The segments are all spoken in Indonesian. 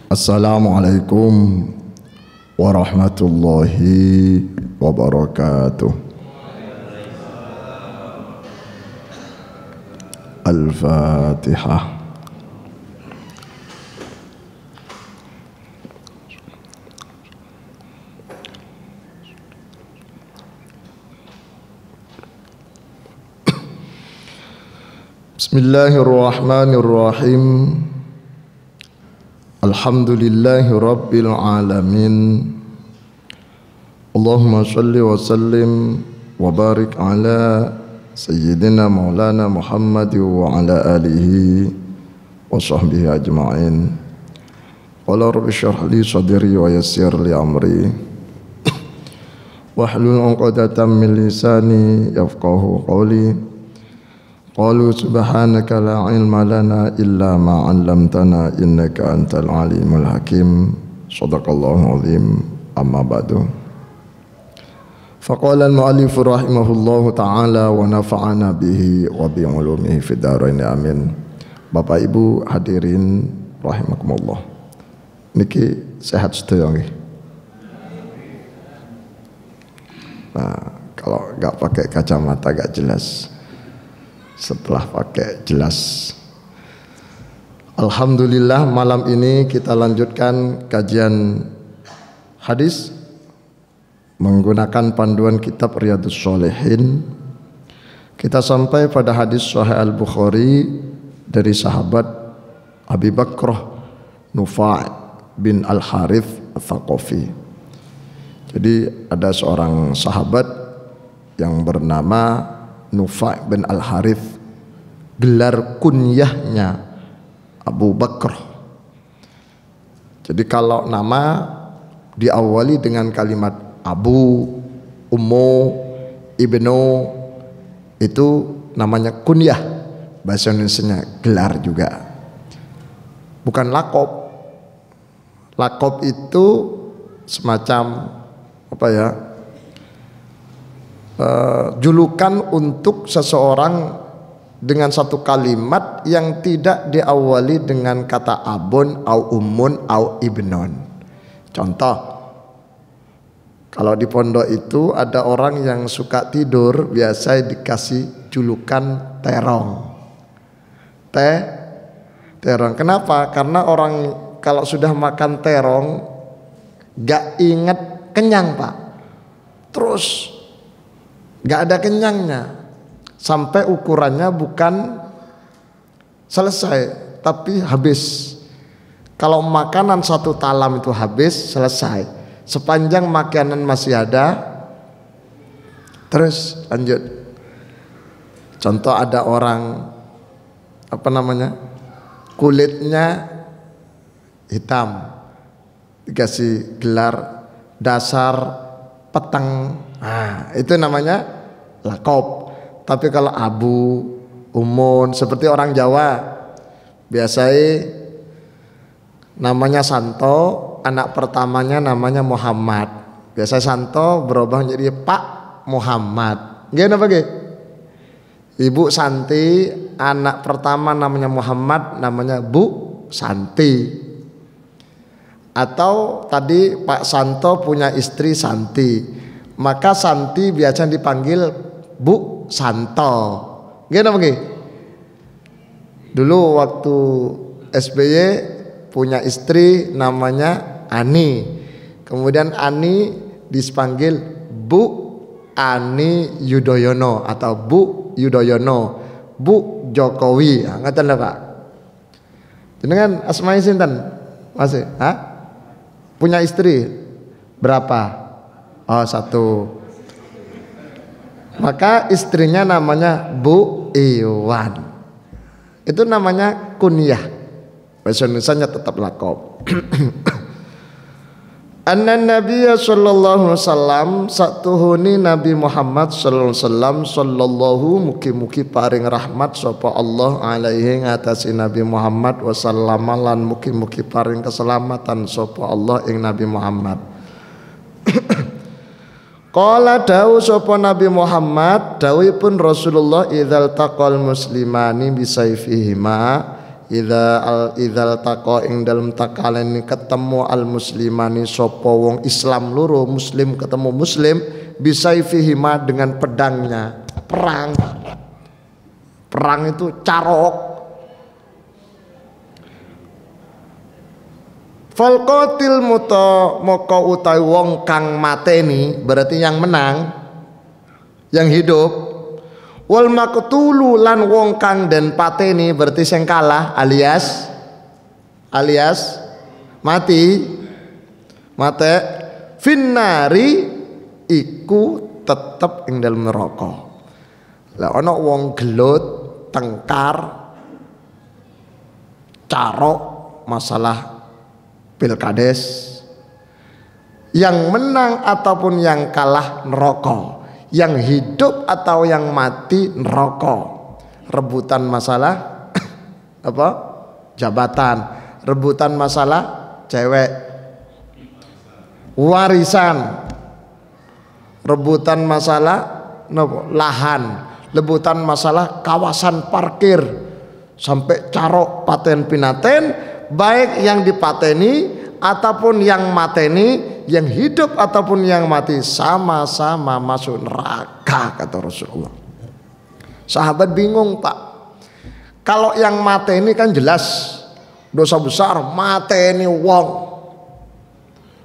Assalamualaikum warahmatullahi wabarakatuh. Al-Fatihah. Bismillahirrahmanirrahim. Alhamdulillahi rabbil alamin. Allahumma salli wa sallim wa barik ala sayyidina maulana Muhammad wa ala alihi wa sahbihi ajma'in. Qala rabbi shrah li sadri wa yassir li amri wahlul 'uqdatam min lisani yafqahu qawli. Qalu subhanaka la ilma lana illa ma 'allamtana innaka antal alimul hakim. Shadaqallahu azim. Amma ba'du. Faqala al-mu'allif rahimahullahu ta'ala wa nafa'ana bihi wa bi 'ulumihi fid dharain amin. Bapak Ibu hadirin rahimakumullah. Niki sehat sedaya nggih. Nah, kalau enggak pakai kacamata enggak jelas. Setelah pakai jelas. Alhamdulillah, malam ini kita lanjutkan kajian hadis menggunakan panduan kitab Riyadhus Shalihin. Kita sampai pada hadis Sahih Al-Bukhari dari sahabat Abi Bakrah Nufai' bin Al-Harith Al-Thaqafi. Jadi ada seorang sahabat yang bernama Nufai' bin Al-Harith, gelar kunyahnya Abu Bakr. Jadi kalau nama diawali dengan kalimat Abu, Ummu, Ibnu, itu namanya kunyah. Bahasa Indonesianya gelar juga, bukan lakob. Lakob itu semacam apa ya, julukan untuk seseorang dengan satu kalimat yang tidak diawali dengan kata abun au ummun au ibnon. Contoh, kalau di pondok itu ada orang yang suka tidur, biasa dikasih julukan terong. Terong. Kenapa? Karena orang kalau sudah makan terong gak inget kenyang, Pak. Terus gak ada kenyangnya, sampai ukurannya bukan selesai tapi habis. Kalau makanan satu talam itu habis, selesai. Sepanjang makanan masih ada, terus lanjut. Contoh, ada orang apa namanya, kulitnya hitam, dikasih gelar dasar peteng. Nah, itu namanya lakob. Tapi kalau Abu, Umun, seperti orang Jawa biasanya namanya Santo, anak pertamanya namanya Muhammad. Biasa Santo berubah menjadi Pak Muhammad. Gimana Pak? Ibu Santi, anak pertama namanya Muhammad, namanya Bu Santi. Atau tadi Pak Santo punya istri Santi, maka Santi biasa dipanggil Bu Santo. Gimana Pak? Dulu waktu SBY punya istri namanya Ani, kemudian Ani dipanggil Bu Ani Yudhoyono atau Bu Yudhoyono, Bu Jokowi. Ngeten lho Pak. Jenengan asmane sinten? Masih? Punya istri berapa? Oh, satu. Maka istrinya namanya Bu Iwan. Itu namanya kunyah. Bahasa Indonesianya tetap lakob. Anna Nabiya sallallahu alaihi wasallam, satuhuni Nabi Muhammad sallallahu alaihi wasallam, sallallahu mugi-mugi paring rahmat sapa Allah alaihi ngatasi Nabi Muhammad wasallam, lan mugi-mugi paring keselamatan sapa Allah ing Nabi Muhammad. Qala dawu sapa Nabi Muhammad, dawuhipun Rasulullah, idzal taqal muslimani bisayfihima, idzal taqa ing dalem takalene ketemu al muslimani sapa wong Islam loro, muslim ketemu muslim, bisaifihima dengan pedangnya. Perang itu carok. Fal qatil moko utawi wong kang mateni berarti yang menang, yang hidup. Wal maqtulu lan wong kang den pateni berarti sing kalah alias mate finnari iku tetep ing dalem neraka. Lah ana wong gelut tengkar carok masalah pilkades, yang menang ataupun yang kalah neraka, yang hidup atau yang mati neraka. Rebutan masalah apa? Jabatan, rebutan masalah cewek, warisan, rebutan masalah lahan, rebutan masalah kawasan parkir, sampai carok paten pinaten, baik yang dipateni ataupun yang mateni, yang hidup ataupun yang mati sama-sama masuk neraka kata Rasulullah. Sahabat bingung, Pak. Kalau yang mateni kan jelas dosa besar, mateni wong.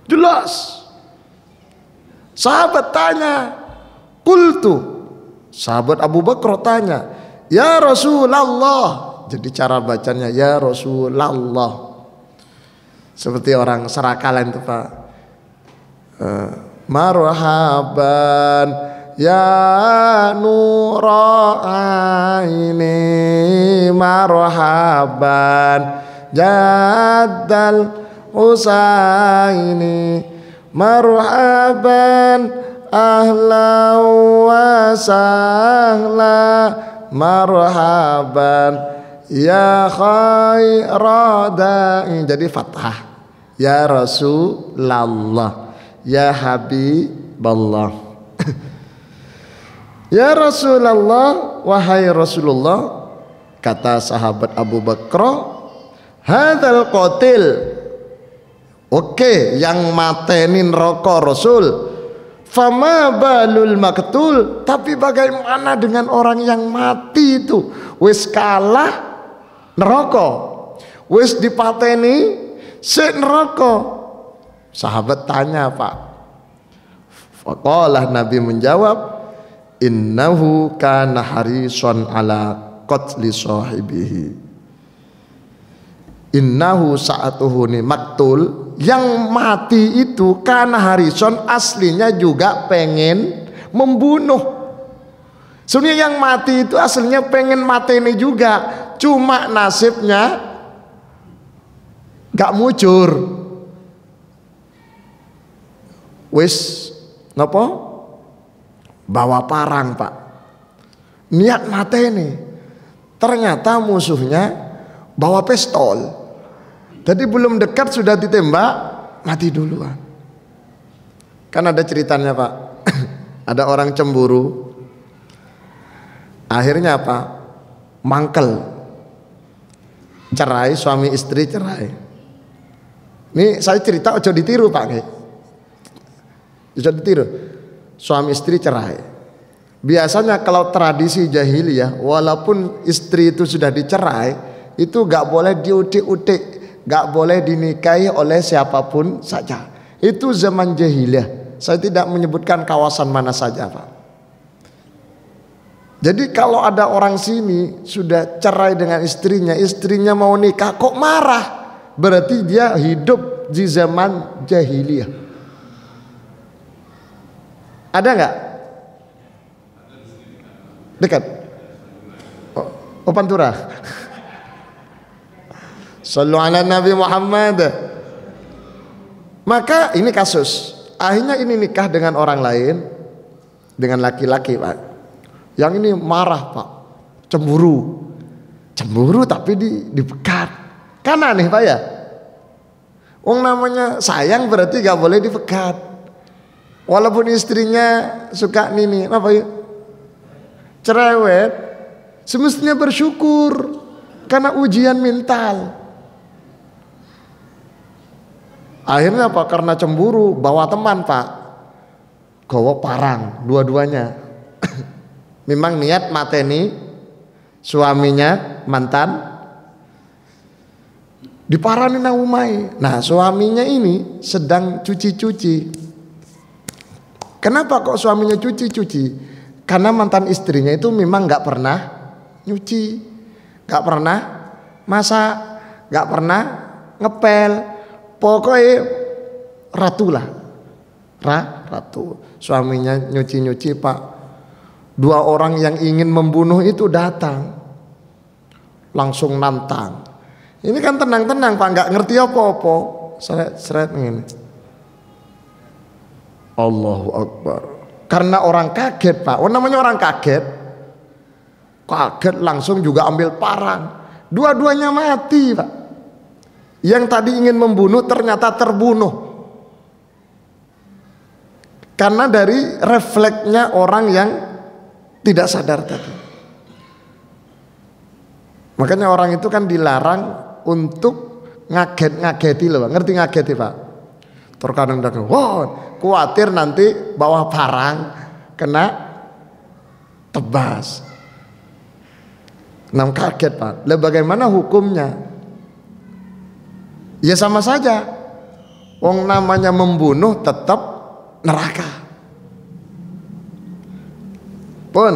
Jelas. Sahabat tanya, qultu. Sahabat Abu Bakar tanya, ya Rasulullah. Jadi cara bacanya ya Rasulullah. Seperti orang serakalan itu, Pak. Marhaban ya nura aini, marhaban jaddal husaini, marhaban ahla wa sahla, marhaban ya khairadai. Jadi fathah ya Rasulullah, ya Habiballah. Ya Rasulullah, wahai Rasulullah, kata sahabat Abu Bakar, hadzal qatil, oke, yang matenin rokok Rasul. Fama balul maqtul, tapi bagaimana dengan orang yang mati itu? Wis kalah neraka, wis dipateni sik neraka. Sahabat tanya, Pak. Faqalah, Nabi menjawab, innahu kana harisan ala qatli sahibihi. Innahu sa'atuhu ni maktul, yang mati itu kana harison aslinya juga pengen membunuh. Sebenarnya yang mati itu aslinya pengen mateni juga, cuma nasibnya gak mujur. Wis napa? Bawa parang, Pak. Niat mateni. Ternyata musuhnya bawa pistol. Jadi belum dekat sudah ditembak, mati duluan. Kan ada ceritanya, Pak. Ada orang cemburu. Akhirnya apa? Mangkel. Cerai, suami istri cerai. Ini saya cerita ojo ditiru, Pak. Ojo ditiru. Suami istri cerai. Biasanya kalau tradisi jahiliyah, walaupun istri itu sudah dicerai, itu gak boleh diutik-utik, gak boleh dinikahi oleh siapapun saja. Itu zaman jahiliyah. Saya tidak menyebutkan kawasan mana saja, Pak. Jadi kalau ada orang sini sudah cerai dengan istrinya, istrinya mau nikah kok marah, berarti dia hidup di zaman jahiliyah. Ada nggak? Dekat? Oh Pantura. Sallu ala Nabi Muhammad. Maka ini kasus. Akhirnya ini nikah dengan orang lain, dengan laki-laki, Pak. Yang ini marah, Pak. Cemburu. Cemburu tapi dipegat. Kan aneh, Pak ya? Wong namanya sayang berarti gak boleh dipegat. Walaupun istrinya suka nini, apa ya? Cerewet, semestinya bersyukur. Karena ujian mental. Akhirnya apa? Karena cemburu bawa teman Pak, gawa parang dua-duanya. Memang niat mateni suaminya mantan, diparani nang umai. Nah suaminya ini sedang cuci-cuci. Kenapa kok suaminya cuci-cuci? Karena mantan istrinya itu memang nggak pernah nyuci, nggak pernah masak, nggak pernah ngepel. Pokoknya ratu lah, ratu. Suaminya nyuci-nyuci Pak. Dua orang yang ingin membunuh itu datang, langsung nantang. Ini kan tenang-tenang Pak, nggak ngerti apa-apa. Seret ini. Allahu Akbar. Karena orang kaget Pak. Namanya orang kaget. Kaget langsung juga ambil parang. Dua-duanya mati Pak. Yang tadi ingin membunuh ternyata terbunuh. Karena dari refleksnya orang yang tidak sadar tadi. Makanya orang itu kan dilarang untuk ngaget-ngageti loh Pak. Ngerti ngageti Pak? Terkadang wah, khawatir nanti bawa parang kena tebas. Nah kaget Pak. Lah bagaimana hukumnya? Ya sama saja. Wong namanya membunuh tetap neraka. Pun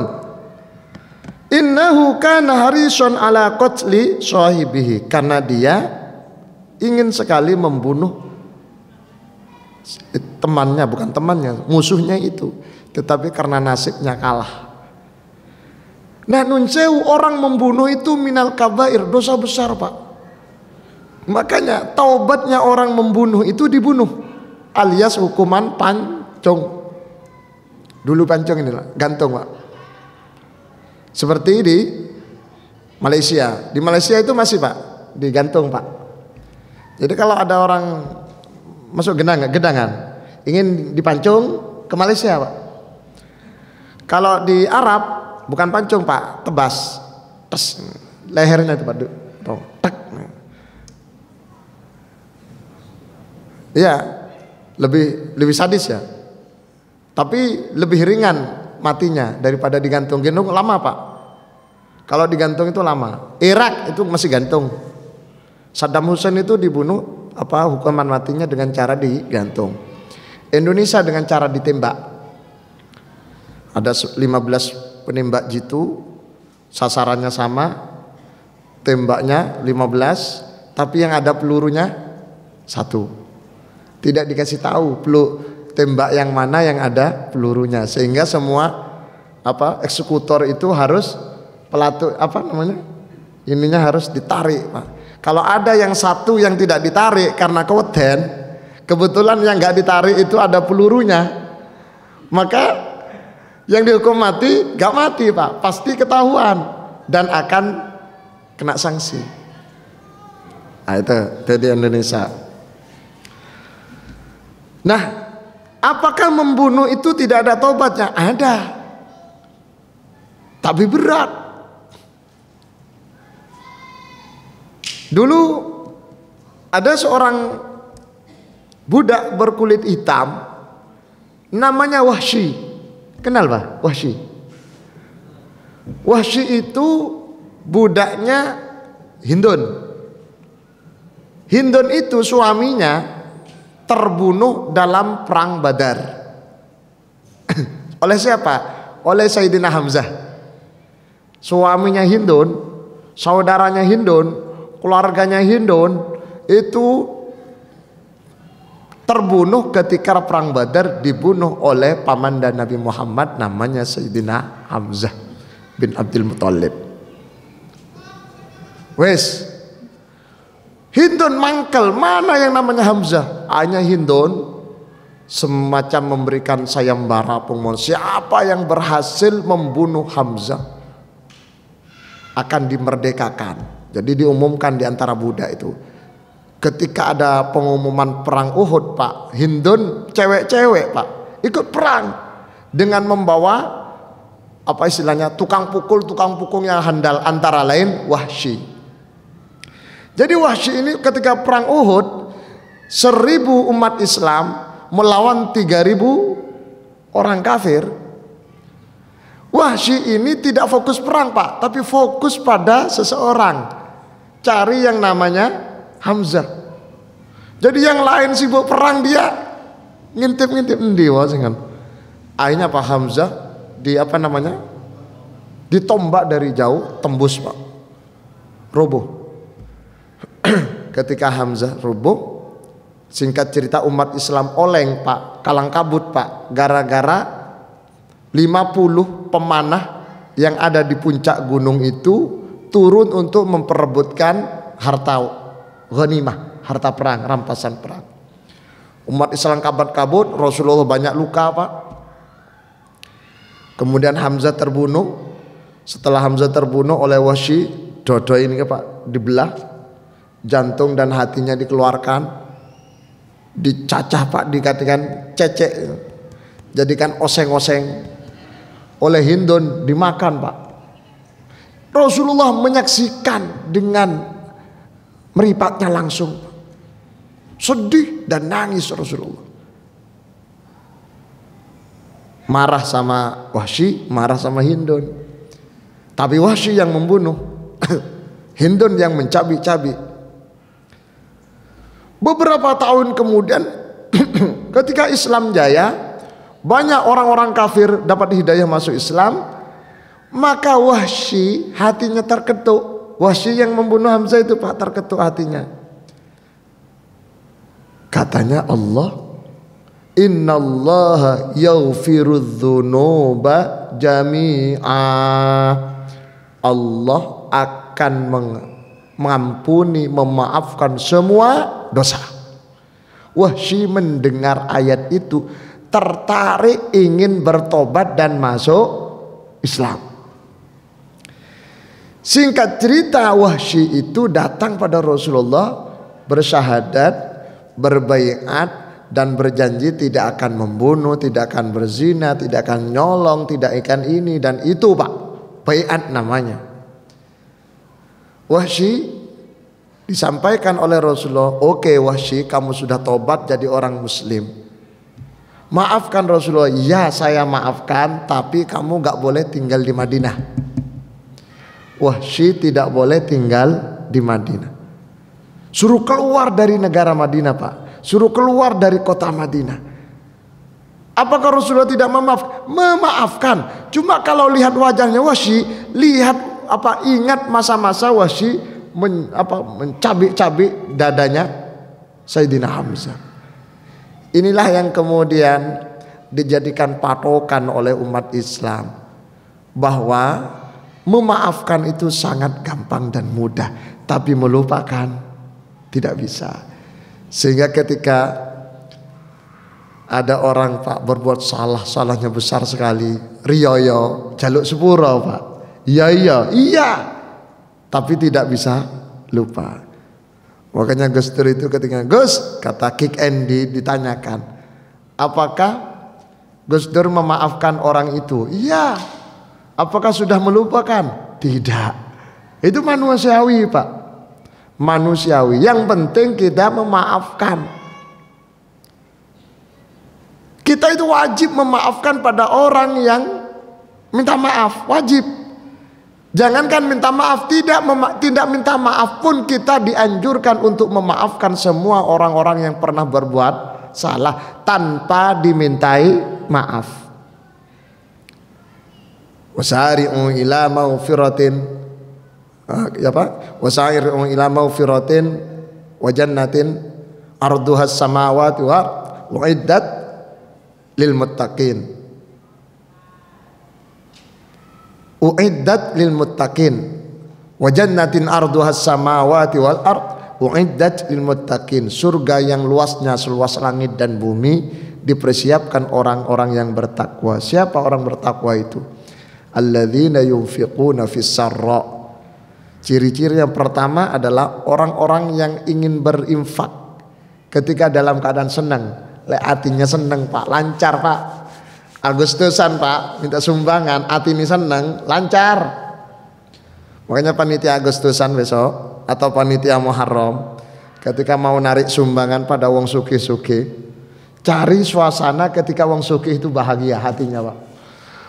innahu kana harisun ala qatli sahibihi, karena dia ingin sekali membunuh temannya, bukan temannya, musuhnya itu, tetapi karena nasibnya kalah. Nah nunsewu, orang membunuh itu minal kabair, dosa besar Pak. Makanya taubatnya orang membunuh itu dibunuh, alias hukuman pancung. Dulu pancung ini lah, gantung Pak. Seperti di Malaysia. Di Malaysia itu masih Pak, digantung Pak. Jadi kalau ada orang masuk gedangan ingin dipancung ke Malaysia Pak. Kalau di Arab bukan pancung Pak, tebas, tes lehernya itu Pak, tek. Iya, lebih sadis ya. Tapi lebih ringan matinya daripada digantung. Gendong lama Pak. Kalau digantung itu lama. Irak itu masih gantung. Saddam Hussein itu dibunuh hukuman matinya dengan cara digantung. Indonesia dengan cara ditembak. Ada 15 penembak jitu, sasarannya sama, tembaknya 15, tapi yang ada pelurunya 1. Tidak dikasih tahu tembak yang mana yang ada pelurunya, sehingga semua eksekutor itu harus ininya harus ditarik Pak. Kalau ada yang satu yang tidak ditarik karena keweden, kebetulan yang nggak ditarik itu ada pelurunya, maka yang dihukum mati nggak mati Pak, pasti ketahuan dan akan kena sanksi. Nah itu di Indonesia. Nah, apakah membunuh itu tidak ada taubatnya? Ada, tapi berat. Dulu ada seorang budak berkulit hitam, namanya Wahsy. Kenal Pak? Wahsy. Wahsy itu budaknya Hindun. Hindun itu suaminya terbunuh dalam perang Badar. Oleh siapa? Oleh Sayyidina Hamzah. Suaminya Hindun, saudaranya Hindun, keluarganya Hindun itu terbunuh ketika perang Badar, dibunuh oleh paman dan Nabi Muhammad namanya Sayyidina Hamzah bin Abdul Muthalib. Wes Hindun mangkel, mana yang namanya Hamzah? Hanya Hindun semacam memberikan sayembara pengumuman, siapa yang berhasil membunuh Hamzah akan dimerdekakan. Jadi diumumkan di antara budak itu. Ketika ada pengumuman perang Uhud Pak, Hindun cewek-cewek Pak ikut perang dengan membawa tukang pukul yang handal, antara lain Wahsy. Jadi Wahsy ini ketika perang Uhud 1000 umat Islam melawan 3000 orang kafir. Wahsy ini tidak fokus perang Pak, tapi fokus pada seseorang, cari yang namanya Hamzah. Jadi yang lain sibuk perang, dia ngintip-ngintip endi wae sing. Akhirnya Pak Hamzah ditombak dari jauh, tembus Pak, roboh. Ketika Hamzah roboh, singkat cerita umat Islam oleng Pak, kalang kabut Pak, gara-gara 50 pemanah yang ada di puncak gunung itu turun untuk memperebutkan harta ghanimah, harta perang, rampasan perang. Umat Islam kabut-kabut, Rasulullah banyak luka Pak. Kemudian Hamzah terbunuh. Setelah Hamzah terbunuh oleh Wahsy, dodo ini Pak dibelah, jantung dan hatinya dikeluarkan, dicacah Pak, dikatakan cecek, jadikan oseng-oseng. Oleh Hindun dimakan Pak. Rasulullah menyaksikan dengan meripatnya langsung, sedih dan nangis Rasulullah. Marah sama Wahsy, marah sama Hindun. Tapi Wahsy yang membunuh, Hindun yang mencabik-cabik. Beberapa tahun kemudian ketika Islam jaya, banyak orang-orang kafir dapat hidayah masuk Islam, maka Wahsy hatinya terketuk. Wahsy yang membunuh Hamzah itu Pak, terketuk hatinya. Katanya Allah, innallaha yaghfirudz dzunuba jami'a. Allah akan mengampuni, memaafkan semua dosa. Wahsy mendengar ayat itu tertarik ingin bertobat dan masuk Islam. Singkat cerita, Wahsy itu datang pada Rasulullah, bersyahadat, berbaiat dan berjanji tidak akan membunuh, tidak akan berzina, tidak akan nyolong, tidak akan ini dan itu Pak. Baiat namanya. Wahsy disampaikan oleh Rasulullah, oke Wahsy, kamu sudah tobat jadi orang muslim. Maafkan Rasulullah. Ya saya maafkan, tapi kamu gak boleh tinggal di Madinah. Wahsy tidak boleh tinggal di Madinah. Suruh keluar dari negara Madinah Pak. Suruh keluar dari kota Madinah. Apakah Rasulullah tidak memaafkan? Memaafkan. Cuma kalau lihat wajahnya Wahsy, ingat masa-masa Wahsy mencabik-cabik dadanya Sayyidina Hamzah. Inilah yang kemudian dijadikan patokan oleh umat Islam, bahwa memaafkan itu sangat gampang dan mudah, tapi melupakan tidak bisa. Sehingga ketika ada orang Pak berbuat salah, salahnya besar sekali, riyoyo, jaluk sepuro Pak, iya, tapi tidak bisa lupa. Makanya Gus Dur itu ketika Gus, kata Kick Andy ditanyakan, apakah Gus Dur memaafkan orang itu? Iya. Apakah sudah melupakan? Tidak. Itu manusiawi Pak, manusiawi. Yang penting kita memaafkan. Kita itu wajib memaafkan pada orang yang minta maaf, wajib. Jangankan minta maaf, tidak minta maaf pun kita dianjurkan untuk memaafkan semua orang-orang yang pernah berbuat salah tanpa dimintai maaf. Wasari'u ila maghfiratin wasari'u ila maghfiratin wa jannatin arduhas samawati wa uiddat lil muttaqin. Uiddat lil muttaqin wa jannatin arduhas samawati wal ard uiddat lil muttaqin. Surga yang luasnya seluas langit dan bumi dipersiapkan orang-orang yang bertakwa. Siapa orang bertakwa itu? Alladzina yunfiquna fis sarra. Ciri-ciri yang pertama adalah orang-orang yang ingin berinfak ketika dalam keadaan senang. Hatinya senang Pak, lancar Pak. Agustusan Pak, minta sumbangan, hati ini senang, lancar. Makanya panitia Agustusan besok atau panitia Muharram ketika mau narik sumbangan pada wong sugih-sugih, cari suasana ketika wong sugih itu bahagia hatinya, Pak.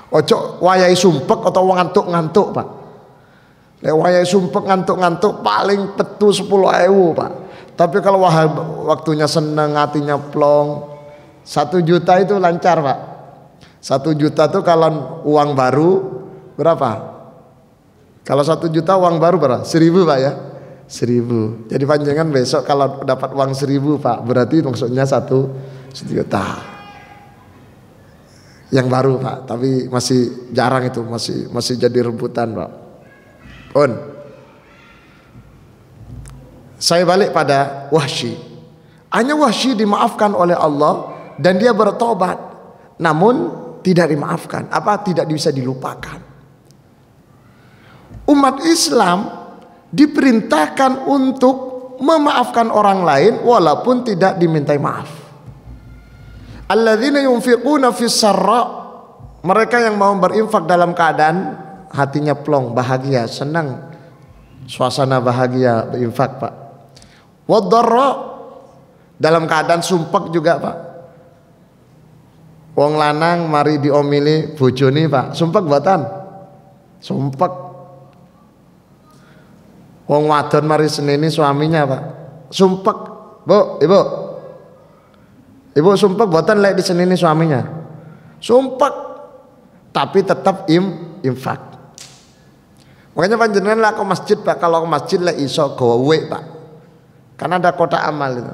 Ojo wayai sumpek atau wong ngantuk-ngantuk, Pak. Lek wayai sumpek ngantuk-ngantuk paling petu 10.000, Pak. Tapi kalau waktunya seneng, hatinya plong, 1 juta itu lancar, Pak. 1 juta tuh kalau uang baru berapa? Kalau 1 juta uang baru berapa? 1.000, Pak ya. 1.000. Jadi panjangan besok kalau dapat uang 1.000, Pak, berarti maksudnya 1 juta. Yang baru, Pak, tapi masih jarang itu, masih jadi rebutan, Pak. Pun saya balik pada Wahsy. Hanya Wahsy dimaafkan oleh Allah dan dia bertobat, namun tidak dimaafkan, tidak bisa dilupakan. Umat Islam diperintahkan untuk memaafkan orang lain walaupun tidak dimintai maaf. Alladzina yunfiquna fis sarra, mereka yang mau berinfak dalam keadaan hatinya plong, bahagia, senang, suasana bahagia berinfak, Pak. Wadharra, dalam keadaan sumpek juga, Pak. Wong lanang mari diomili bojone, Pak, sumpek buatan, sumpek. Wong wadon mari seneni suaminya, Pak, sumpek. Bu, ibu sumpek buatan lek diseneni suaminya, sumpek. Tapi tetap infak. Makanya panjenengan lah ke masjid, Pak. Kalau ke masjid lah iso gawe, Pak. Karena ada kotak amal itu.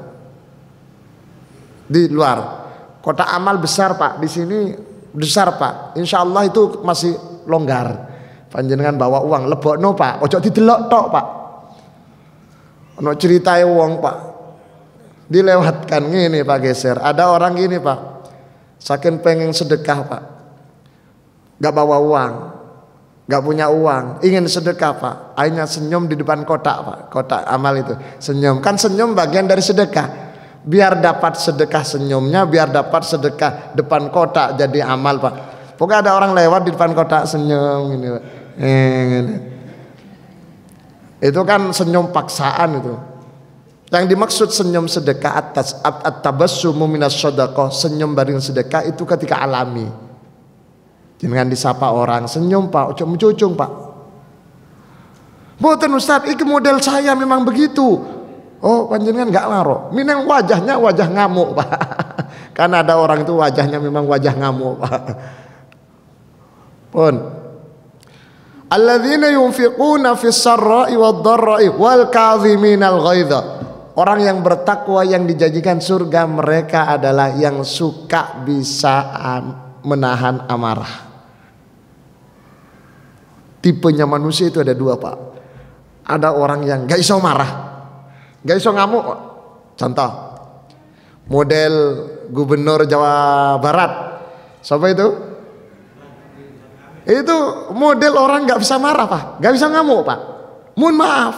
Di luar. Kotak amal besar, Pak. Di sini besar, Pak. Insya Allah itu masih longgar. Panjenengan bawa uang, lebokno, Pak. Ojo didelok tok, Pak. Ono ceritain uang, Pak. Dilewatkan gini, Pak, geser. Ada orang gini, Pak. Saking pengen sedekah, Pak. Gak bawa uang. Gak punya uang, ingin sedekah, Pak. Akhirnya senyum di depan kotak, Pak. Kotak amal itu senyum. Kan senyum bagian dari sedekah. Biar dapat sedekah senyumnya, biar dapat sedekah depan kotak jadi amal, Pak. Pokoknya ada orang lewat di depan kotak senyum gini, Pak. Gini. Itu kan senyum paksaan itu. Yang dimaksud senyum sedekah atas at-tabassumu minas shadaqah, senyum bareng sedekah itu ketika alami. Dengan disapa orang, senyum, Pak, ojo mencucung, Pak. Mboten Ustaz, iki model saya memang begitu. Oh, panjenengan enggak ngaro. Minang wajahnya wajah ngamuk, Pak. Karena ada orang itu wajahnya memang wajah ngamuk, Pak. Pun alladzina yunfiquna fis sarra'i wad-dharra'i wal kadhiminal ghaidha. Orang yang bertakwa yang dijanjikan surga mereka adalah yang suka bisa menahan amarah. Tipenya manusia itu ada 2, Pak. Ada orang yang gak iso marah, gak iso ngamuk. Contoh, model gubernur Jawa Barat, siapa itu? Itu model orang gak bisa marah, Pak, gak bisa ngamuk, Pak. Mohon maaf,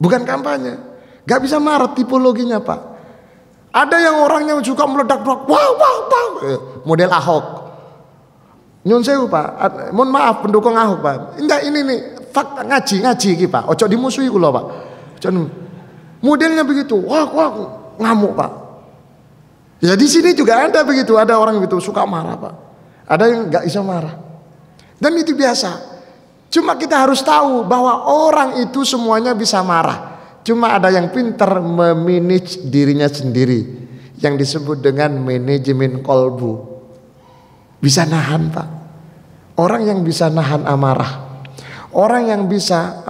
bukan kampanye, gak bisa marah, tipologinya, Pak. Ada yang orang yang suka meledak-ledak, wow, model Ahok. Nyun sewu, Pak. Mohon maaf pendukung Ahok, Pak. Enggak, ini nih fakta ngaji iki, Pak. Ojo dimusuhi kula, Pak. Modelnya begitu. Wah, ngamuk, Pak. Ya di sini juga ada begitu, ada orang begitu suka marah, Pak. Ada yang enggak bisa marah. Dan itu biasa. Cuma kita harus tahu bahwa orang itu semuanya bisa marah. Cuma ada yang pintar memanage dirinya sendiri, yang disebut dengan manajemen kolbu. Bisa nahan, Pak. Orang yang bisa nahan amarah, orang yang bisa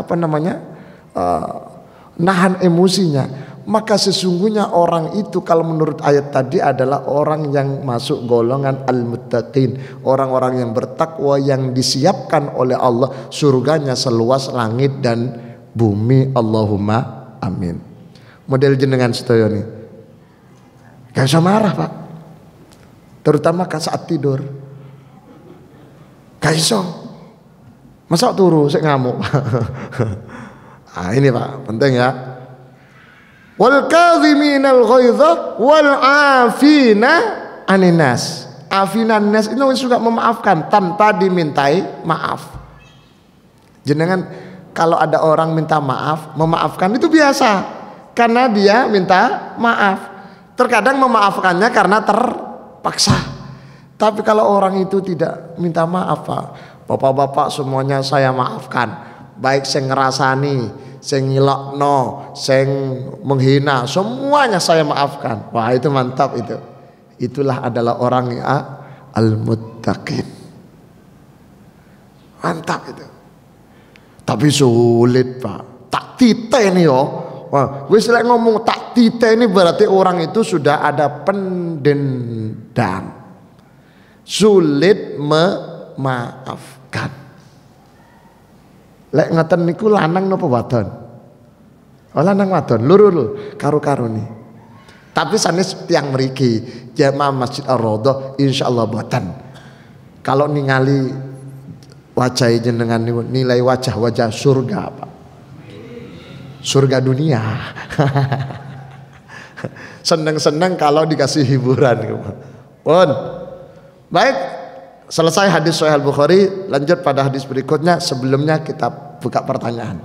nahan emosinya, maka sesungguhnya orang itu kalau menurut ayat tadi adalah orang yang masuk golongan al-muttaqin, orang-orang yang bertakwa yang disiapkan oleh Allah surganya seluas langit dan bumi. Allahumma amin. Model jenengan sedaya nih gak bisa marah, Pak, terutama saat tidur. Gak iso. Masa turu sik ngamuk. Nah, ini, Pak, penting ya. Wal kadhiminal ghaidha wal afina aninas. Afina aninas itu suka memaafkan tanpa dimintai maaf. Jenengan kalau ada orang minta maaf, memaafkan itu biasa karena dia minta maaf. Terkadang memaafkannya karena terpaksa. Tapi kalau orang itu tidak minta maaf, Pak, bapak-bapak semuanya saya maafkan. Baik sing ngerasani, sing ngilokno, sing menghina, semuanya saya maafkan. Wah, itu mantap itu. Itulah adalah orang yang al-muttaqin. Mantap itu. Tapi sulit, Pak. Tak titeni yo. Wah, wis lek ngomong tak titeni berarti orang itu sudah ada pendendam. Sulit memaafkan. Lek ngeten niku lanang napa wadon? Oh, lanang wadon, luru karo-karo nih. Tapi sanes tiang mriki jamaah Masjid Ar-Raudhah insyaallah boten. Kalau ningali wajah jenengan nilai wajah-wajah surga, Pak. Surga dunia. Seneng-seneng kalau dikasih hiburan. Pun. Baik, selesai hadis Sahih Al-Bukhari, lanjut pada hadis berikutnya. Sebelumnya kita buka pertanyaan.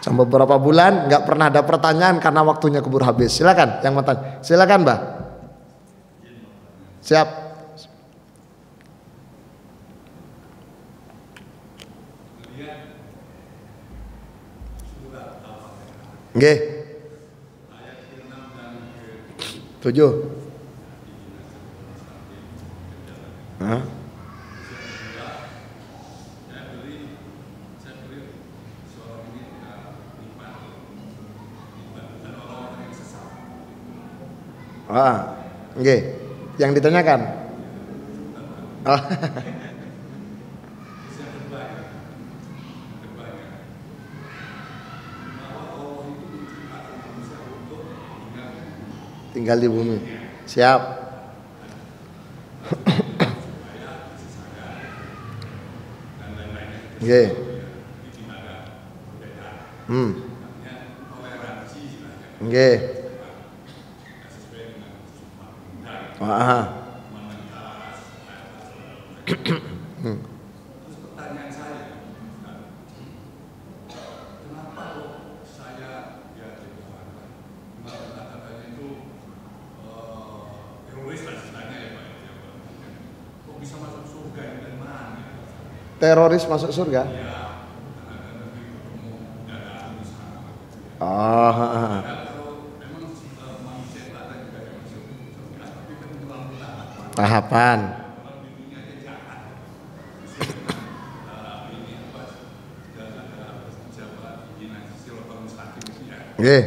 Sampai beberapa bulan nggak pernah ada pertanyaan karena waktunya keburu habis. Silakan yang mau tanya. Silakan, Mbak. Siap. Nggih. 7. Hah? Nggih. Yang ditanyakan. Oh. Tinggal di bumi. Siap. Nggih. Nggih. Wah. Pertanyaan saya, kenapa kok saya katakannya itu teroris lah istilahnya ya Pak? Kok bisa masuk surga yang dari mana? Teroris masuk surga? Ya, karena ketemu dada di sana. Oh. Kalau memang manusia tak ada juga yang masuk surga, tapi kan terlalu lama. Tahapan. Nggih.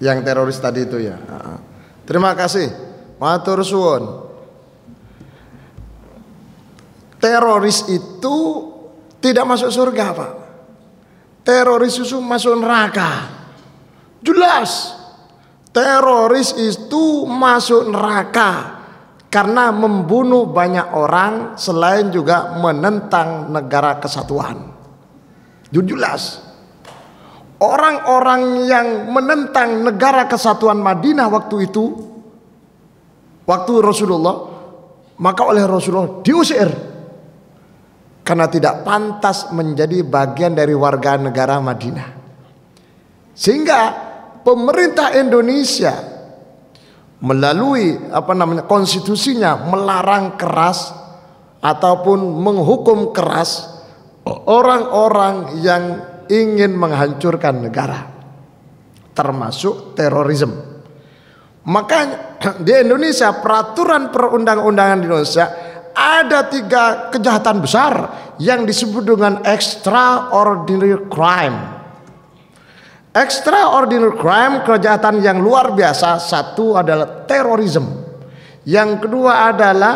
Yang teroris tadi itu ya. Terima kasih. Matur suwun. Teroris itu tidak masuk surga, Pak. Teroris itu masuk neraka. Jelas. Teroris itu masuk neraka. Karena membunuh banyak orang selain juga menentang negara kesatuan. Jelas. Orang-orang yang menentang negara kesatuan Madinah waktu itu, waktu Rasulullah, maka oleh Rasulullah diusir. Karena tidak pantas menjadi bagian dari warga negara Madinah. Sehingga pemerintah Indonesia melalui konstitusinya melarang keras ataupun menghukum keras orang-orang yang ingin menghancurkan negara, termasuk terorisme. Makanya di Indonesia peraturan perundang-undangan di Indonesia ada 3 kejahatan besar yang disebut dengan extraordinary crime. Extraordinary crime, kejahatan yang luar biasa. Satu adalah terorisme. Yang kedua adalah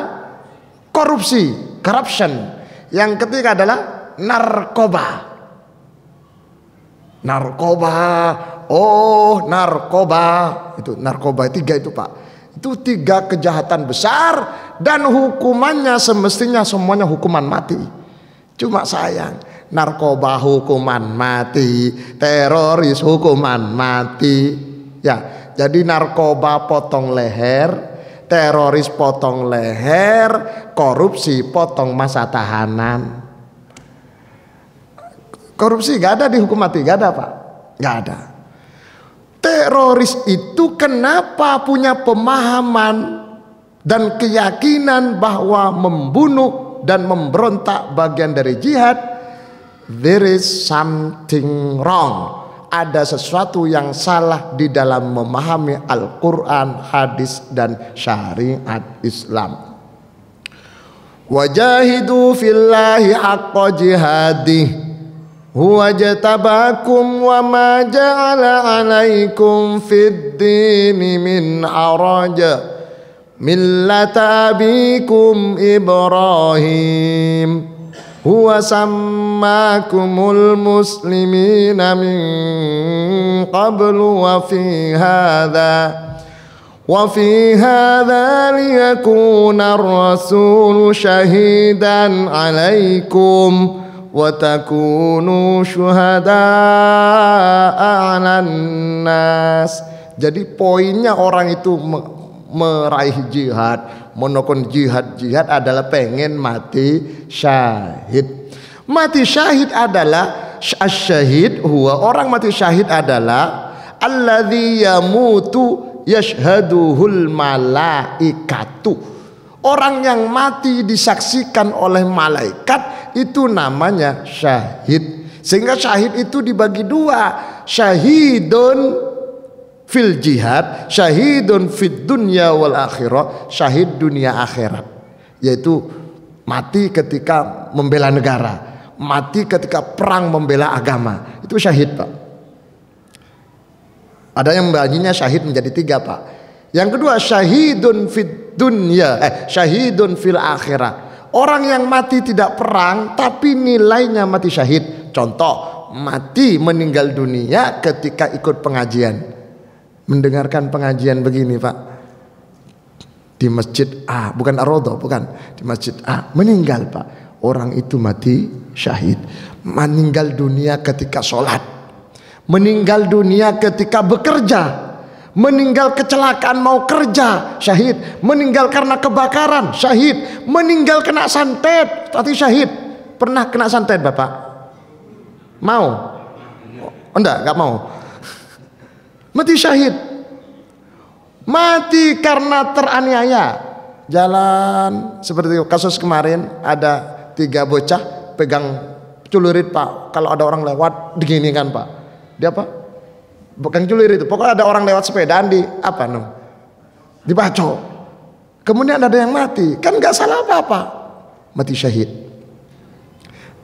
korupsi, corruption. Yang ketiga adalah narkoba. Narkoba. Itu narkoba 3 itu, Pak. Itu 3 kejahatan besar dan hukumannya semestinya semuanya hukuman mati. Cuma sayang, narkoba hukuman mati, teroris hukuman mati. Ya, Jadi narkoba potong leher, teroris potong leher, korupsi potong masa tahanan. Korupsi gak ada dihukum mati, gak ada Pak, gak ada. Teroris itu kenapa punya pemahaman dan keyakinan bahwa membunuh dan memberontak bagian dari jihad? There is something wrong. Ada sesuatu yang salah di dalam memahami Al-Quran, hadis dan syariat Islam. Wajahidu fillahi haqqa jihadih huwa jatabakum wa ma ja'ala alaikum fid dini min haraja millata abikum Ibrahim huwa sammakumul muslimina min qablu wa fi hadha liyakuna ar-rasulu shahidan alaikum wa takunu syuhada'a 'alan nas. Jadi poinnya orang itu meraih jihad, menokon jihad adalah pengen mati syahid. Mati syahid adalah asyhad huwa, orang mati syahid adalah alladzi yamutu yashhaduhul malaikatu. Orang yang mati disaksikan oleh malaikat itu namanya syahid. Sehingga syahid itu dibagi dua, syahidun fil jihad, syahidun fid dunya wal akhirah, syahid dunia akhirat, yaitu mati ketika membela negara, mati ketika perang membela agama, itu syahid Pak. Ada yang baginya syahid menjadi tiga Pak. Yang kedua syahidun fid dunya, syahidun fil akhirah, orang yang mati tidak perang tapi nilainya mati syahid. Contoh, mati meninggal dunia ketika ikut pengajian, mendengarkan pengajian begini Pak, di masjid A, bukan Ar-Raudhah, bukan, di masjid A, meninggal Pak, orang itu mati syahid. Meninggal dunia ketika sholat, meninggal dunia ketika bekerja, meninggal kecelakaan mau kerja, syahid. Meninggal karena kebakaran, syahid. Meninggal kena santet, tadi syahid. Pernah kena santet Bapak? Mau? Oh, enggak mau. Mati syahid. Mati karena teraniaya, jalan seperti kasus kemarin, ada 3 bocah pegang celurit Pak. Kalau ada orang lewat begini kan Pak, dia apa? Bukan celurit itu, pokoknya ada orang lewat sepedaan di apa dibacok. Kemudian ada yang mati, kan nggak salah apa-apa, mati syahid.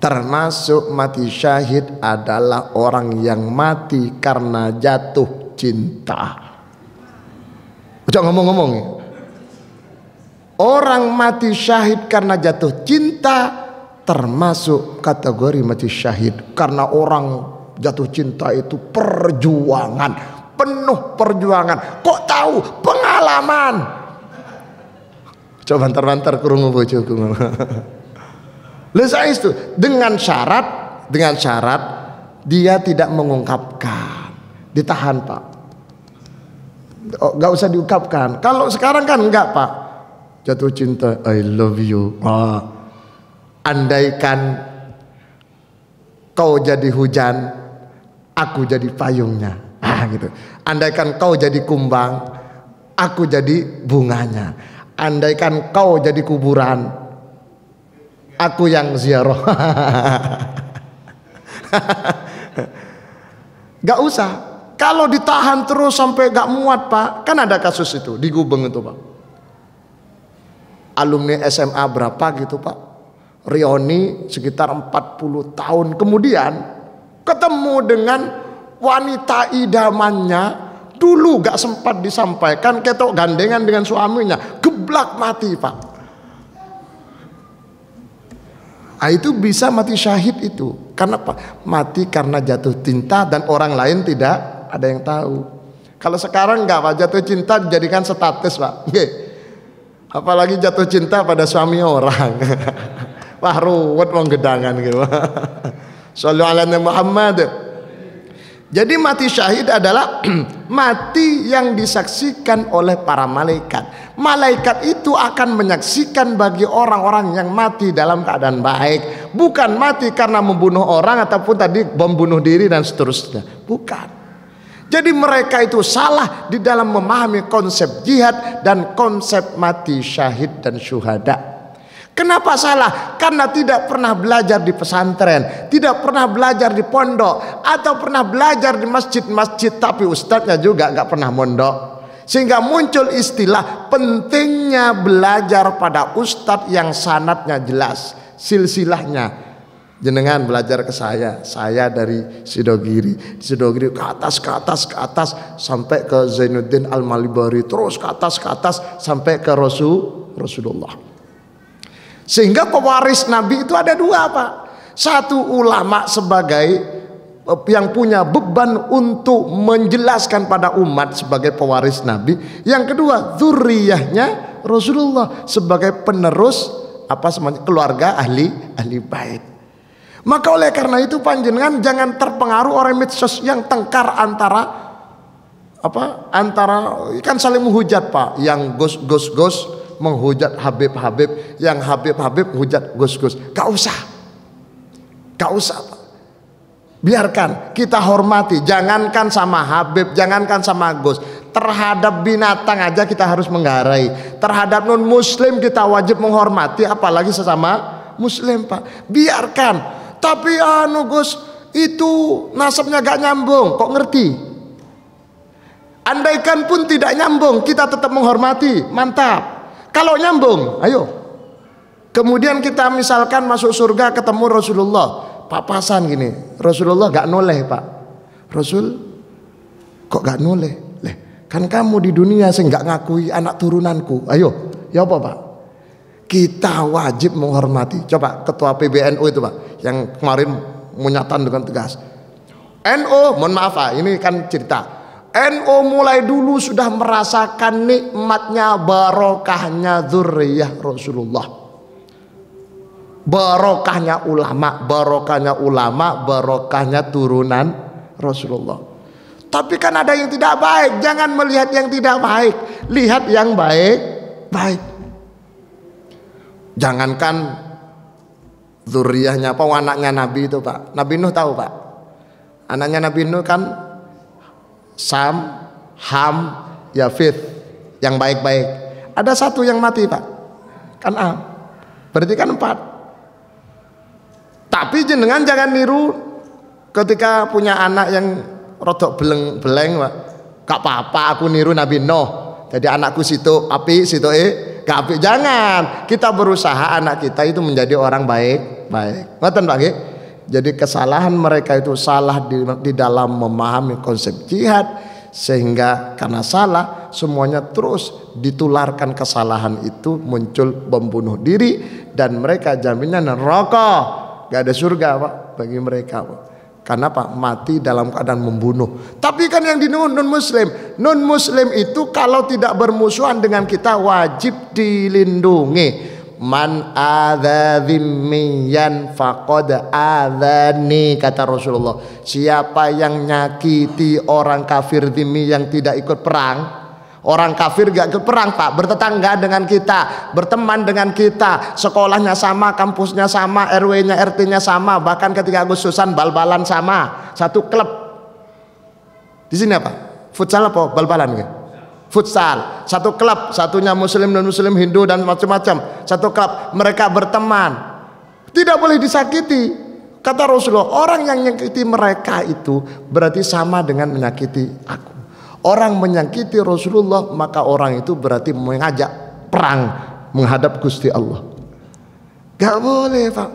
Termasuk mati syahid adalah orang yang mati karena jatuh cinta. Jangan ngomong-ngomong ya. Orang mati syahid karena jatuh cinta termasuk kategori mati syahid. Karena orang jatuh cinta itu perjuangan, penuh perjuangan. Kok tahu? Pengalaman. Coba bantar-bantar kurung bojoku. Lesai itu dengan syarat dia tidak mengungkapkan, ditahan Pak. Oh, gak usah diungkapkan. Kalau sekarang kan enggak Pak, jatuh cinta, I love you. Andaikan kau jadi hujan, aku jadi payungnya, gitu. Andaikan kau jadi kumbang, aku jadi bunganya. Andaikan kau jadi kuburan, aku yang ziarah. Gak usah. Kalau ditahan terus sampai gak muat Pak, kan ada kasus itu di Gubeng itu Pak. Alumni SMA berapa gitu Pak, Rioni sekitar 40 tahun kemudian ketemu dengan wanita idamannya. Dulu gak sempat disampaikan, ketok gandengan dengan suaminya, geblak mati Pak. Nah, itu bisa mati syahid itu. Karena apa? Mati karena jatuh cinta dan orang lain tidak ada yang tahu. Kalau sekarang enggak Pak, jatuh cinta dijadikan status Pak. Nggih. Apalagi jatuh cinta pada suami orang. Wah ruwet wong gedangan gitu. Shallallahu alaihi Muhammad. Jadi mati syahid adalah mati yang disaksikan oleh para malaikat. Malaikat itu akan menyaksikan bagi orang-orang yang mati dalam keadaan baik, bukan mati karena membunuh orang ataupun tadi bom bunuh diri dan seterusnya. Bukan. Jadi mereka itu salah di dalam memahami konsep jihad dan konsep mati syahid dan syuhada. Kenapa salah? Karena tidak pernah belajar di pesantren, tidak pernah belajar di pondok, atau pernah belajar di masjid-masjid tapi ustadznya juga nggak pernah mondok. Sehingga muncul istilah pentingnya belajar pada ustadz yang sanadnya jelas, silsilahnya. Jenengan belajar ke saya dari Sidogiri, ke atas sampai ke Zainuddin Al-Malibari, terus ke atas sampai ke Rasulullah. Sehingga pewaris Nabi itu ada dua, Pak. Satu ulama sebagai yang punya beban untuk menjelaskan pada umat sebagai pewaris Nabi. Yang kedua, dzurriyyahnya Rasulullah sebagai penerus keluarga ahli bait. Maka oleh karena itu panjenengan jangan terpengaruh oleh medsos yang tengkar antara kan saling menghujat, Pak. Yang gos menghujat Habib, yang Habib menghujat Gus. Gak usah Pak. Biarkan kita hormati. Jangankan sama Habib, jangankan sama Gus, terhadap binatang aja kita harus menghargai. Terhadap non muslim kita wajib menghormati, apalagi sesama muslim, Pak. Biarkan. Tapi Gus itu nasabnya gak nyambung, kok ngerti? Andaikan pun tidak nyambung, kita tetap menghormati. Mantap. Kalau nyambung, ayo. Kemudian kita misalkan masuk surga ketemu Rasulullah, papasan gini. Rasulullah gak noleh, Pak. Rasul kok gak noleh? Kan kamu di dunia saya gak ngakui anak turunanku. Ayo, ya apa, Pak? Kita wajib menghormati. Coba ketua PBNU itu, Pak, yang kemarin menyatakan dengan tegas. NU, mohon maaf, Pak, ini kan cerita. NU mulai dulu sudah merasakan nikmatnya barokahnya dzurriyyah Rasulullah, barokahnya ulama, barokahnya turunan Rasulullah. Tapi kan ada yang tidak baik. Jangan melihat yang tidak baik, lihat yang baik. Jangankan dzurriyyahnya, anaknya Nabi itu, Pak. Nabi Nuh tahu, Pak? Anaknya Nabi Nuh kan Sam, Ham, Yafith, yang baik-baik. Ada satu yang mati, Pak. Kan Am. Berarti kan 4. Tapi jenengan jangan niru ketika punya anak yang rodok beleng, Pak. Gak apa-apa aku niru Nabi Nuh. Jadi anakku situ api, situ gak api. Jangan. Kita berusaha anak kita itu menjadi orang baik. Ngoten, Pak nggih? Jadi kesalahan mereka itu salah di dalam memahami konsep jihad, sehingga karena salah semuanya terus ditularkan kesalahan itu, muncul bom bunuh diri, dan mereka jaminan neraka, gak ada surga, Pak, bagi mereka, Pak. Karena Pak mati dalam keadaan membunuh. Tapi kan yang di non muslim itu kalau tidak bermusuhan dengan kita wajib dilindungi. Man adza dzimmiyan faqad adzani, kata Rasulullah. Siapa yang nyakiti orang kafir dzimmi yang tidak ikut perang. Orang kafir gak ikut perang, Pak, bertetangga dengan kita, berteman dengan kita, sekolahnya sama, kampusnya sama, RW-nya, RT-nya sama, bahkan ketika Agustusan bal-balan sama, satu klub. Di sini apa? Futsal apa? Bal-balan gitu. Futsal, satu klub, satunya muslim dan muslim, Hindu dan macam-macam, satu klub, mereka berteman, tidak boleh disakiti. Kata Rasulullah, orang yang menyakiti mereka itu berarti sama dengan menyakiti aku. Orang menyakiti Rasulullah, maka orang itu berarti mengajak perang menghadap Gusti Allah. Gak boleh, Pak.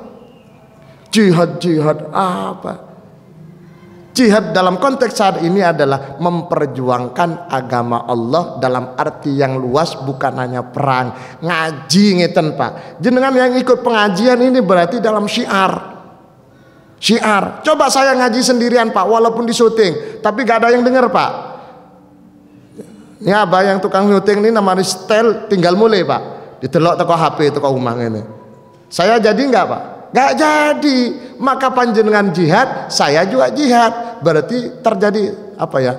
Jihad apa? Jihad dalam konteks saat ini adalah memperjuangkan agama Allah dalam arti yang luas, bukan hanya perang. Ngaji ngeten, Pak. Jenengan yang ikut pengajian ini berarti dalam syiar. Coba saya ngaji sendirian, Pak, walaupun di syuting, tapi gak ada yang dengar, Pak. Ini abah yang tukang syuting ini namanya style tinggal mulai, Pak. Ditelok teko HP teko omah ngene. Saya jadi enggak, Pak? Gak jadi. Maka panjenengan jihad, saya juga jihad. berarti terjadi apa ya?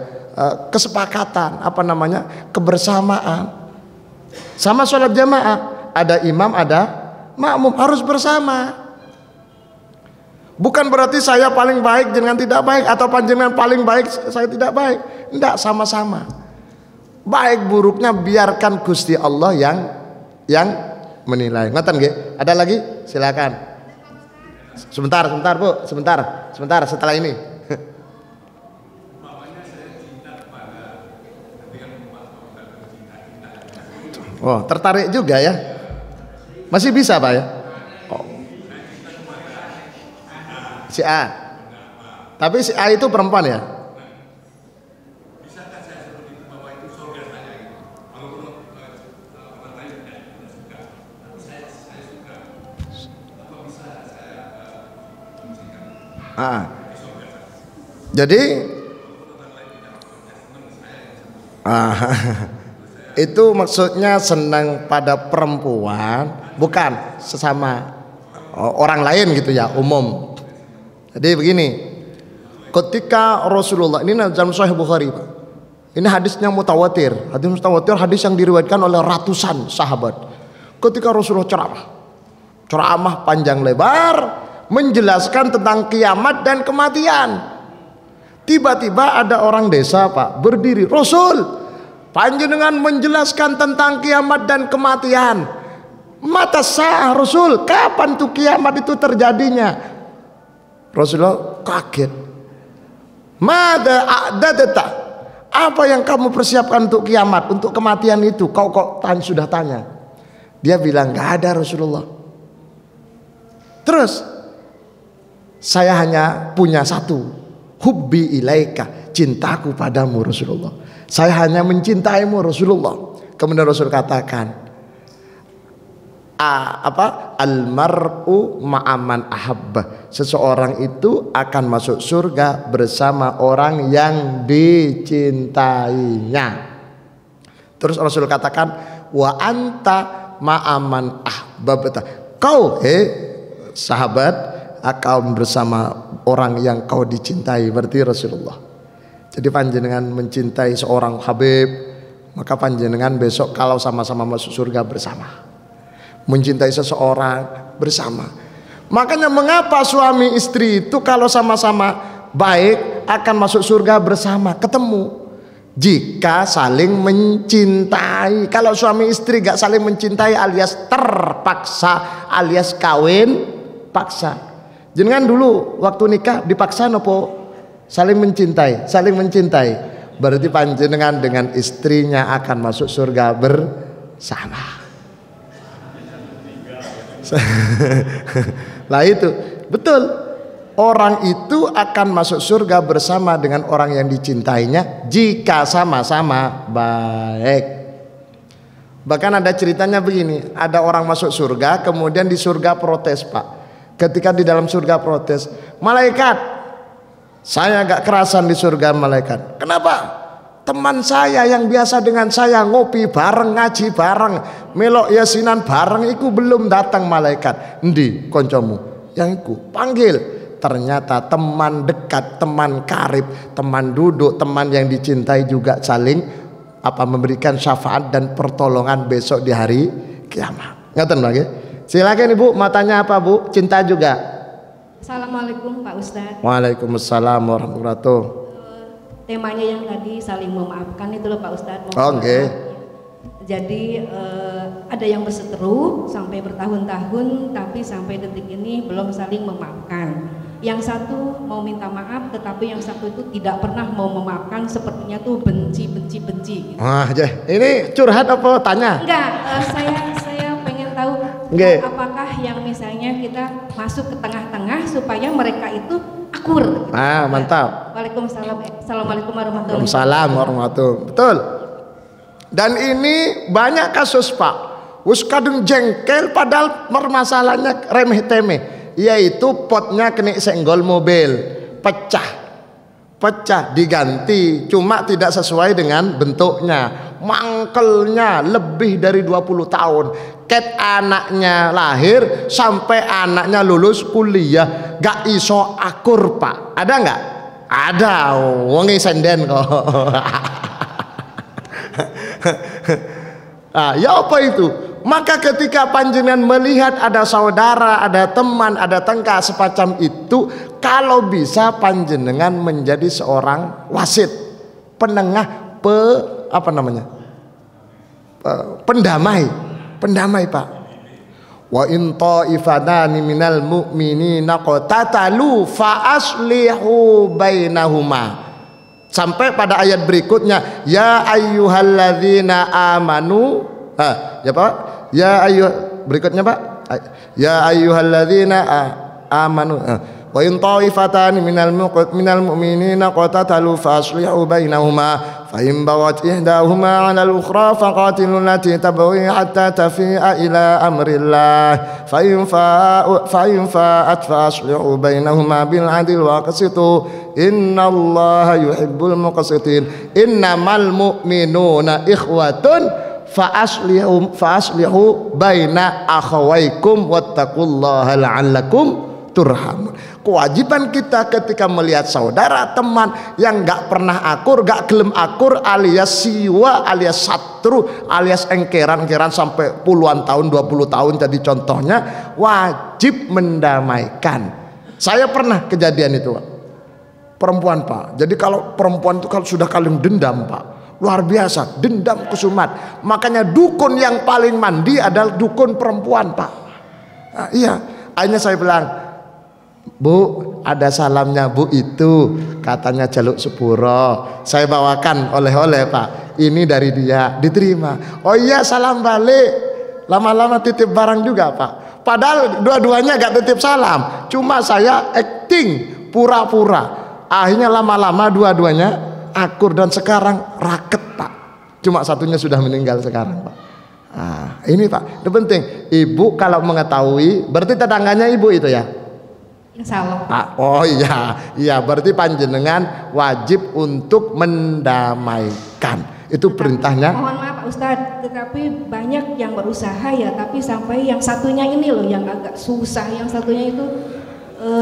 Kesepakatan, apa namanya? Kebersamaan. Sama sholat jamaah, ada imam, ada makmum, harus bersama. Bukan berarti saya paling baik dengan tidak baik, atau panjenengan paling baik saya tidak baik. Enggak, sama-sama. Baik buruknya biarkan Gusti Allah yang menilai. Ngoten nggih? Ada lagi? Silakan. Sebentar Bu, sebentar setelah ini. Oh, tertarik juga ya? Masih bisa Pak ya? Oh. Si A. Tapi si A itu perempuan ya? Jadi itu maksudnya senang pada perempuan, bukan sesama orang lain gitu ya, umum. Jadi begini, ketika Rasulullah, ini dalam Sahih Bukhari Pak, ini hadisnya mutawatir, hadis yang diriwayatkan oleh ratusan sahabat. Ketika Rasulullah ceramah panjang lebar menjelaskan tentang kiamat dan kematian, tiba-tiba ada orang desa Pak berdiri, Rasul, panjenengan menjelaskan tentang kiamat dan kematian, mata sah Rasul, kapan tuh kiamat itu terjadinya? Rasulullah kaget. Mada a'dadata, apa yang kamu persiapkan untuk kiamat, untuk kematian itu? Kau kok sudah tanya? Dia bilang gak ada Rasulullah. Terus saya hanya punya satu, hubbi ilaika, cintaku padamu Rasulullah. Saya hanya mencintaimu Rasulullah. Kemudian Rasul katakan, almar'u ma'aman ahabba, seseorang itu akan masuk surga bersama orang yang dicintainya. Terus Rasul katakan, wa anta ma'aman ahbabta, kau sahabat akan bersama orang yang kau dicintai, berarti Rasulullah. Jadi panjenengan mencintai seorang habib, maka panjenengan besok kalau sama-sama masuk surga bersama. Mencintai seseorang bersama. Makanya mengapa suami istri itu kalau sama-sama baik akan masuk surga bersama, ketemu? Jika saling mencintai. Kalau suami istri gak saling mencintai alias terpaksa, alias kawin paksa. Jenengan dulu waktu nikah dipaksa nopo saling mencintai? Saling mencintai. Berarti panjenengan dengan istrinya akan masuk surga bersama. Lah itu betul, orang itu akan masuk surga bersama dengan orang yang dicintainya jika sama-sama baik. Bahkan ada ceritanya begini, ada orang masuk surga, kemudian di surga protes Pak. Ketika di dalam surga protes, malaikat, saya agak kerasan di surga malaikat. Kenapa? Teman saya yang biasa dengan saya ngopi bareng, ngaji bareng, melok yasinan bareng, iku belum datang malaikat. Endi koncomu? Yang iku panggil. Ternyata teman dekat, teman karib, teman duduk, teman yang dicintai juga saling memberikan syafaat dan pertolongan besok di hari kiamat. Ngaten lagi. Silakan Ibu, matanya apa Bu? Cinta juga. Assalamualaikum Pak Ustadz. Waalaikumsalam warahmatullahi wabarakatuh. Temanya yang tadi saling memaafkan itu loh Pak Ustadz. Oke. Jadi ada yang berseteru sampai bertahun-tahun, tapi sampai detik ini belum saling memaafkan. Yang satu mau minta maaf, tetapi yang satu itu tidak pernah mau memaafkan, sepertinya tuh benci. Gitu. Ini curhat apa tanya? Enggak, saya pengen tahu apakah yang misalnya kita masuk ke tengah-tengah supaya mereka itu akur. Mantap. Waalaikumsalam. Assalamualaikum warahmatullahi wabarakatuh. Waalaikumsalam warahmatullahi wabarakatuh. Betul. Dan ini banyak kasus Pak. Wis kadung jengkel padahal permasalahannya remeh temeh, yaitu potnya kena senggol mobil, pecah diganti, cuma tidak sesuai dengan bentuknya, mangkelnya lebih dari 20 tahun. Ket anaknya lahir sampai anaknya lulus kuliah gak iso akur Pak. Ada nggak? Ada wong senden kok. Ya apa itu? Maka ketika panjenengan melihat ada saudara, ada teman, ada tengkar semacam itu, kalau bisa panjenengan menjadi seorang wasit, penengah, pendamai Pak. Wa in ta'ifatani minal mu'minina qatatalu fa aslihu bainahuma. Sampai pada ayat berikutnya, ya ayyuhalladzina amanu. Ya Pak. Berikutnya Pak. Ya ayyuhalladzina amanu. Wa in ta'ifatani minal mu'minina qatatalu fa aslihu bainahuma. Fa in bawat ihdahuma 'ala al-ukhra faqatilul lati tabghi hatta tafi'a ila amrillah. Fa in fa'at fa aslihu bainahuma bil 'adli wa qasitu. Innallaha yuhibbul muqsitin. Innamal mu'minuna ikhwatun fa aslihu baina akhawaykum wattaqullaha la'allakum turhamun. Kewajiban kita ketika melihat saudara, teman yang gak pernah akur, gak gelem akur, alias siwa, alias satru, alias engkeran-engkeran sampai puluhan tahun, 20 tahun jadi contohnya, wajib mendamaikan. Saya pernah kejadian itu Pak. Perempuan Pak. Jadi kalau perempuan itu kalau sudah kalian dendam Pak, luar biasa, dendam kusumat. Makanya dukun yang paling mandi adalah dukun perempuan Pak. Iya, akhirnya saya bilang, Bu, ada salamnya Bu itu, katanya jaluk sepuro. Saya bawakan oleh-oleh Pak. Ini dari dia, diterima. Oh iya, salam balik. Lama-lama titip barang juga Pak. Padahal dua-duanya gak titip salam. Cuma saya acting, pura-pura. Akhirnya lama-lama dua-duanya akur dan sekarang raket Pak. Cuma satunya sudah meninggal sekarang Pak. Ini Pak, itu penting. Ibu kalau mengetahui, berarti tetangganya Ibu itu ya? Insyaallah. Oh iya, berarti panjenengan wajib untuk mendamaikan. Itu perintahnya. Mohon maaf Pak Ustadz, tetapi banyak yang berusaha ya, tapi sampai yang satunya ini loh yang agak susah. Yang satunya itu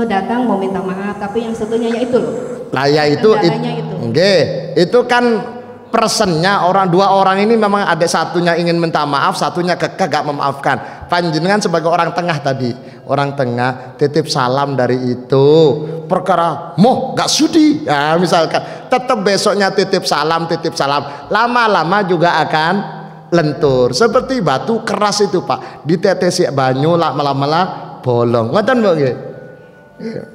datang mau minta maaf, tapi yang satunya itu loh. Lah ya itu. Itu kan persennya dua orang ini memang ada satunya ingin minta maaf, satunya kekeh gak memaafkan. Panjenengan sebagai orang tengah tadi, orang tengah titip salam dari itu perkara gak sudi ya, misalkan tetap besoknya titip salam, lama-lama juga akan lentur seperti batu keras itu Pak, ditetesi banyu lama-lama bolong. Ngoten Bu nggih.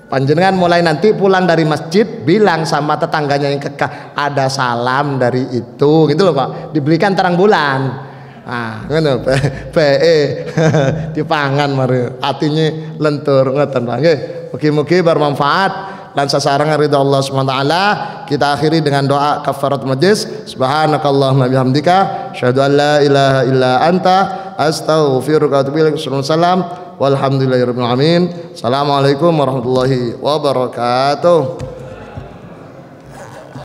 Panjenengan mulai nanti pulang dari masjid bilang sama tetangganya yang kekeh, ada salam dari itu gitu loh Pak, dibelikan terang bulan. Ngono dipangan mari atine lentur ngoten Pak nggih. Mugi-mugi bermanfaat lan sasaran ridha Allah Subhanahu wa taala. Kita akhiri dengan doa kafarat majlis. Subhanakallahumma bihamdika asyhadu an la ilaha illa anta astaghfiruka wa atubu ilaik. Walhamdulillahirabbil alamin. Assalamualaikum warahmatullahi wabarakatuh.